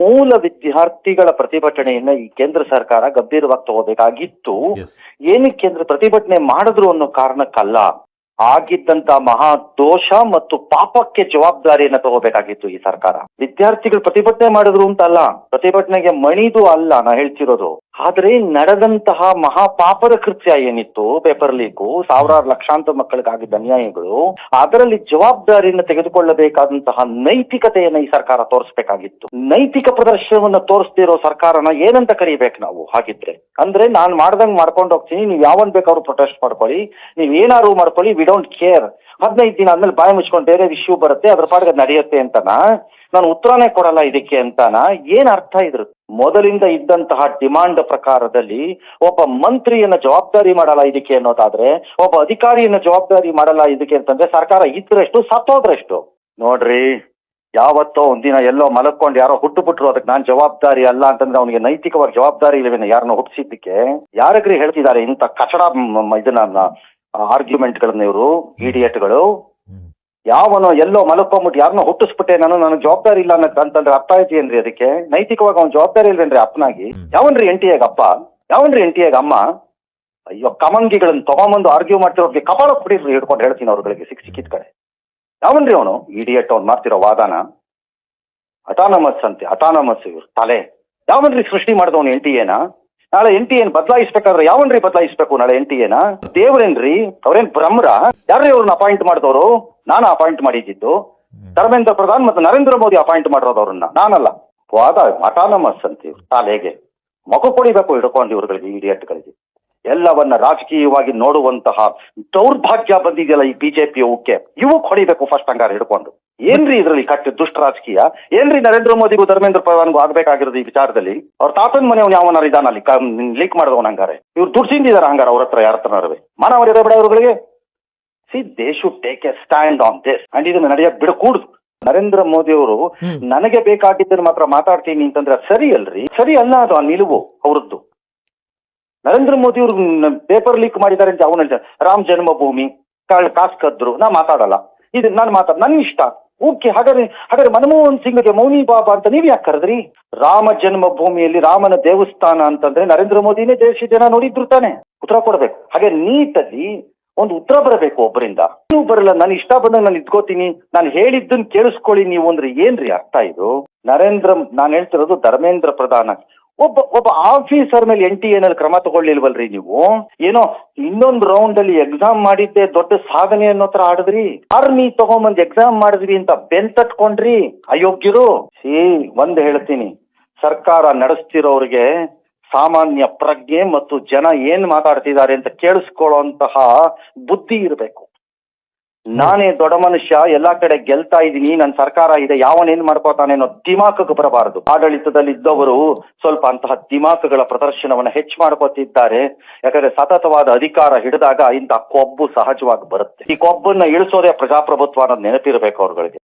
ಮೂಲ ವಿದ್ಯಾರ್ಥಿಗಳ ಪ್ರತಿಭಟನೆಯನ್ನ ಈ ಕೇಂದ್ರ ಸರ್ಕಾರ ಗಂಭೀರವಾಗಿ ತಗೋಬೇಕಾಗಿತ್ತು. ಏನಕ್ಕೆ ಕೇಂದ್ರ ಪ್ರತಿಭಟನೆ ಮಾಡಿದ್ರು ಅನ್ನೋ ಕಾರಣಕ್ಕಲ್ಲ, ಆಗಿದ್ದಂತ ಮಹಾ ದೋಷ ಮತ್ತು ಪಾಪಕ್ಕೆ ಜವಾಬ್ದಾರಿಯನ್ನ ತಗೋಬೇಕಾಗಿತ್ತು ಈ ಸರ್ಕಾರ. ವಿದ್ಯಾರ್ಥಿಗಳು ಪ್ರತಿಭಟನೆ ಮಾಡಿದ್ರು ಅಂತ ಅಲ್ಲ, ಪ್ರತಿಭಟನೆಗೆ ಮಣಿದು ಅಲ್ಲ ನಾ ಹೇಳ್ತಿರೋದು. ಆದ್ರೆ ನಡೆದಂತಹ ಮಹಾಪಾಪದ ಕೃತ್ಯ ಏನಿತ್ತು, ಪೇಪರ್ ಲೀಕು, ಸಾವಿರಾರು ಲಕ್ಷಾಂತರ ಮಕ್ಕಳಿಗಾಗಿದ್ದ ಅನ್ಯಾಯಗಳು, ಅದರಲ್ಲಿ ಜವಾಬ್ದಾರಿಯನ್ನು ತೆಗೆದುಕೊಳ್ಳಬೇಕಾದಂತಹ ನೈತಿಕತೆಯನ್ನ ಈ ಸರ್ಕಾರ ತೋರಿಸಬೇಕಾಗಿತ್ತು. ನೈತಿಕ ಪ್ರದರ್ಶನವನ್ನ ತೋರಿಸ್ತಿರೋ ಸರ್ಕಾರನ ಏನಂತ ಕರೀಬೇಕು ನಾವು ಹಾಗಿದ್ರೆ? ಅಂದ್ರೆ ನಾನ್ ಮಾಡ್ದಂಗ್ ಮಾಡ್ಕೊಂಡು ಹೋಗ್ತೀನಿ, ನೀವ್ ಯಾವನ್ ಬೇಕಾದ್ರೂ ಪ್ರೊಟೆಸ್ಟ್ ಮಾಡ್ಕೊಳ್ಳಿ, ನೀವ್ ಏನಾದ್ರು ಮಾಡ್ಕೊಳ್ಳಿ, ವಿ ಡೋಂಟ್ ಕೇರ್. 15 ದಿನ ಆದ್ಮೇಲೆ ಬಾಯಿ ಮುಚ್ಕೊಂಡು ಬೇರೆ ವಿಷಯ ಬರುತ್ತೆ, ಅದ್ರ ಪಾಡಿಗೆ ನಡೆಯುತ್ತೆ ಅಂತನಾ? ನಾನು ಉತ್ತರನೇ ಕೊಡಲ್ಲ ಇದಕ್ಕೆ ಅಂತಾನ? ಏನ್ ಅರ್ಥ ಇದ್ರು? ಮೊದಲಿಂದ ಇದ್ದಂತಹ ಡಿಮಾಂಡ್ ಪ್ರಕಾರದಲ್ಲಿ ಒಬ್ಬ ಮಂತ್ರಿಯನ್ನ ಜವಾಬ್ದಾರಿ ಮಾಡಲ್ಲ ಇದಕ್ಕೆ ಅನ್ನೋದಾದ್ರೆ, ಒಬ್ಬ ಅಧಿಕಾರಿಯನ್ನ ಜವಾಬ್ದಾರಿ ಮಾಡಲ್ಲ ಇದಕ್ಕೆ ಅಂತಂದ್ರೆ ಸರ್ಕಾರ ಇದ್ರೆಷ್ಟು ಸತ್ತೋದ್ರೆಷ್ಟು? ನೋಡ್ರಿ, ಯಾವತ್ತೋ ಒಂದಿನ ಎಲ್ಲೋ ಮಲಕ್ಕೊಂಡು ಯಾರೋ ಹುಟ್ಟುಬಿಟ್ರು, ಅದಕ್ಕೆ ನಾನ್ ಜವಾಬ್ದಾರಿ ಅಲ್ಲ ಅಂತಂದ್ರೆ ಅವನಿಗೆ ನೈತಿಕವಾಗಿ ಜವಾಬ್ದಾರಿ ಇಲ್ಲವೇನ? ಯಾರನ್ನ ಹುಟ್ಟಿಸಿದ್ದಕ್ಕೆ ಯಾರಗ್ರಿ ಹೇಳ್ತಿದ್ದಾರೆ ಇಂತ ಕಚಡ ಇದನ್ನ ಆರ್ಗ್ಯುಮೆಂಟ್ ಗಳನ್ನ ಇವರು ಇಡಿಯಟ್ಗಳು? ಯಾವನೋ ಎಲ್ಲೋ ಮಲಕೊಂಬಿಟ್ಟು ಯಾರನ್ನೋ ಹುಟ್ಟಿಸ್ಬಿಟ್ಟೆ ನಾನು, ನನಗೆ ಜವಾಬ್ದಾರಿ ಇಲ್ಲ ಅಂತಂದ್ರೆ ಅರ್ಥ ಐತಿ ಅದಕ್ಕೆ? ನೈತಿಕವಾಗಿ ಅವ್ನ ಜವಾಬ್ದಾರಿ ಇಲ್ವೇನ್ರಿ ಅಪ್ಪನಾಗಿ? ಯಾವನ್ರಿ NTA ಅಪ್ಪ? ಯಾವನ್ರಿ NTA ಅಮ್ಮ? ಅಯ್ಯೋ, ಕಮಂಗಿಗಳನ್ನ ತಗೊಂಬಂದು ಆರ್ಗ್ಯೂ ಮಾಡ್ತಿರೋರ್ಗೆ ಕಪಾಳ ಕುಡಿದ್ರು ಹಿಡ್ಕೊಂಡು ಹೇಳ್ತೀನಿ ಅವ್ರಗಳಿಗೆ ಸಿಕ್ಕಿದ ಕಡೆ. ಯಾವನ್ರಿ ಅವನು ಇಡಿಯಟ್? ಅವ್ನು ಮಾಡ್ತಿರೋ ವಾದನ ಅಟಾನಮಸ್ ಅಂತೆ, ಅಟಾನಮಸ್ ಇವ್ರು ತಲೆ. ಯಾವನ್ರಿ ಸೃಷ್ಟಿ ಮಾಡಿದವನು NTA? ನಾಳೆ NTA ಬದಲಾಯಿಸ್ಬೇಕಾದ್ರೆ ಯಾವನ್ರಿ ಬದಲಾಯಿಸ್ಬೇಕು ನಾಳೆ NTA? ದೇವ್ರೇನ್ರಿ? ಅವ್ರೇನ್ ಬ್ರಹ್ಮರ? ಯಾರ್ರೀ ಅವ್ರನ್ನ ಅಪಾಯಿಂಟ್ ಮಾಡಿದವರು? ನಾನು ಅಪಾಯಿಂಟ್ ಮಾಡಿದ್ದು. ಧರ್ಮೇಂದ್ರ ಪ್ರಧಾನ್ ಮತ್ತು ನರೇಂದ್ರ ಮೋದಿ ಅಪಾಯಿಂಟ್ ಮಾಡಿರೋದು ಅವ್ರನ್ನ, ನಾನಲ್ಲ. ವಾದ ಅಟಾನಮಸ್ ಅಂತೀವಿ ತಾಲೆಗೆ ಮಗು ಕೊಡಿಬೇಕು ಹಿಡ್ಕೊಂಡು ಇವ್ರುಗಳಿಗೆ, ಇಡಿಯಟ್ಗಳಿಗೆ. ಎಲ್ಲವನ್ನ ರಾಜಕೀಯವಾಗಿ ನೋಡುವಂತಹ ದೌರ್ಭಾಗ್ಯ ಬಂದಿದೆಯಲ್ಲ ಈ ಬಿಜೆಪಿ ಓಕೆ, ಇವಕ್ ಹೊಡಿಬೇಕು ಫಸ್ಟ್ ಹಂಗಾರ ಹಿಡ್ಕೊಂಡು. ಏನ್ರಿ ಇದ್ರಲ್ಲಿ ಕಟ್ಟಿ ದುಷ್ಟ ರಾಜಕೀಯ? ಏನ್ರಿ ನರೇಂದ್ರ ಮೋದಿಗೂ ಧರ್ಮೇಂದ್ರ ಪ್ರಧಾನ್ಗೂ ಆಗ್ಬೇಕಾಗಿರೋದು ಈ ವಿಚಾರದಲ್ಲಿ? ಅವ್ರ ತಾತನ ಮನೆಯವ್ನು ಯಾವನಾರ ಇದಾನಲ್ಲಿ ಲೀಕ್ ಮಾಡಿದವನ್ ಹಂಗಾರೆ? ಇವ್ರು ದುಡ್ಡು ತಿಂದಿದಾರ ಹಂಗಾರ ಅವ್ರ ಹತ್ರ? ಯಾರ ಹತ್ರನವೇ ಮಾನವರಿರೋ ಬೇಡ ಇವ್ರುಗಳಿಗೆ? See, they should take a stand on this and ಇದನ್ನ ನಡೆಯಕ್ ಬಿಡಕೂಡ್ದು. ನರೇಂದ್ರ ಮೋದಿ ಅವರು ನನಗೆ ಬೇಕಾಗಿದ್ದನ್ನು ಮಾತ್ರ ಮಾತಾಡ್ತೀನಿ ಅಂತಂದ್ರೆ ಸರಿ ಅಲ್ರಿ? ಸರಿ ಅಲ್ಲ ಅದು ಆ ನಿಲುವು ಅವ್ರದ್ದು. ನರೇಂದ್ರ ಮೋದಿ ಅವರು ಪೇಪರ್ ಲೀಕ್ ಮಾಡಿದ್ದಾರೆ ಅಂತ ಅವನ ರಾಮ ಜನ್ಮಭೂಮಿ ಕಾಸ್ ಕದ್ರು, ನಾ ಮಾತಾಡಲ್ಲ, ಇದು ನಾನು ನನ್ ಇಷ್ಟ. ಓಕೆ, ಹಾಗಾದ್ರೆ ಮನಮೋಹನ್ ಸಿಂಗ್ಗೆ ಮೌನಿ ಬಾಬಾ ಅಂತ ನೀವ್ ಯಾಕೆ ಕರೆದ್ರಿ? ರಾಮ ಜನ್ಮಭೂಮಿಯಲ್ಲಿ ರಾಮನ ದೇವಸ್ಥಾನ ಅಂತಂದ್ರೆ ನರೇಂದ್ರ ಮೋದಿನೇ ದೇಶ ಜನ ನೋಡಿದ್ರು ತಾನೆ, ಉತ್ತರ ಕೊಡ್ಬೇಕು. ಹಾಗೆ ನೀಟಲ್ಲಿ ಒಂದು ಉತ್ತರ ಬರಬೇಕು ಒಬ್ಬರಿಂದ. ನೀವು ಬರಲ್ಲ, ನಾನು ಇಷ್ಟ ಬಂದಾಗ ನಾನು ಇದ್ಕೋತೀನಿ, ನಾನು ಹೇಳಿದ್ದನ್ನು ಕೇಳಿಸ್ಕೊಳ್ಳಿ ನೀವು ಅಂದ್ರೆ ಏನ್ರಿ ಅರ್ಥ ಇದು? ನಾನು ಹೇಳ್ತಿರೋದು ಧರ್ಮೇಂದ್ರ ಪ್ರಧಾನ ಒಬ್ಬ ಆಫೀಸರ್ ಮೇಲೆ NTA ಕ್ರಮ ತಗೊಳ್ಳಿಲ್ವಲ್ರಿ ನೀವು? ಏನೋ ಇನ್ನೊಂದು ರೌಂಡ್ ಅಲ್ಲಿ ಎಕ್ಸಾಮ್ ಮಾಡಿದ್ದೆ ದೊಡ್ಡ ಸಾಧನೆ ಅನ್ನೋ ತರ ಆಡಿದ್ರಿ. ಆರ್ಮಿ ತಗೊಂಬಂದ್ ಎಕ್ಸಾಮ್ ಮಾಡಿದ್ರಿ ಅಂತ ಬೆಂತಟ್ಕೊಂಡ್ರಿ ಅಯೋಗ್ಯರು. ಒಂದ್ ಹೇಳ್ತೀನಿ, ಸರ್ಕಾರ ನಡೆಸ್ತಿರೋರಿಗೆ ಸಾಮಾನ್ಯ ಪ್ರಜ್ಞೆ ಮತ್ತು ಜನ ಏನ್ ಮಾತಾಡ್ತಿದ್ದಾರೆ ಅಂತ ಕೇಳಿಸ್ಕೊಳ್ಳುವಂತಹ ಬುದ್ಧಿ ಇರಬೇಕು. ನಾನೇ ದೊಡ್ಡ ಮನುಷ್ಯ, ಎಲ್ಲಾ ಕಡೆ ಗೆಲ್ತಾ ಇದ್ದೀನಿ, ನನ್ನ ಸರ್ಕಾರ ಇದೆ, ಯಾವನೇನ್ ಮಾಡ್ಕೋತಾನೆ ಅನ್ನೋ ದಿಮಾಕಕ್ಕೆ ಬರಬಾರದು. ಆಡಳಿತದಲ್ಲಿ ಇದ್ದವರು ಸ್ವಲ್ಪ ಅಂತಹ ದಿಮಾಕಗಳ ಪ್ರದರ್ಶನವನ್ನ ಹೆಚ್ಚು ಮಾಡ್ಕೋತಿದ್ದಾರೆ. ಯಾಕಂದ್ರೆ ಸತತವಾದ ಅಧಿಕಾರ ಹಿಡಿದಾಗ ಇಂತಹ ಕೊಬ್ಬು ಸಹಜವಾಗಿ ಬರುತ್ತೆ. ಈ ಕೊಬ್ಬನ್ನ ಇಳಿಸೋದೇ ಪ್ರಜಾಪ್ರಭುತ್ವ ಅನ್ನೋದು ನೆನಪಿರ್ಬೇಕು ಅವ್ರಗಳಿಗೆ.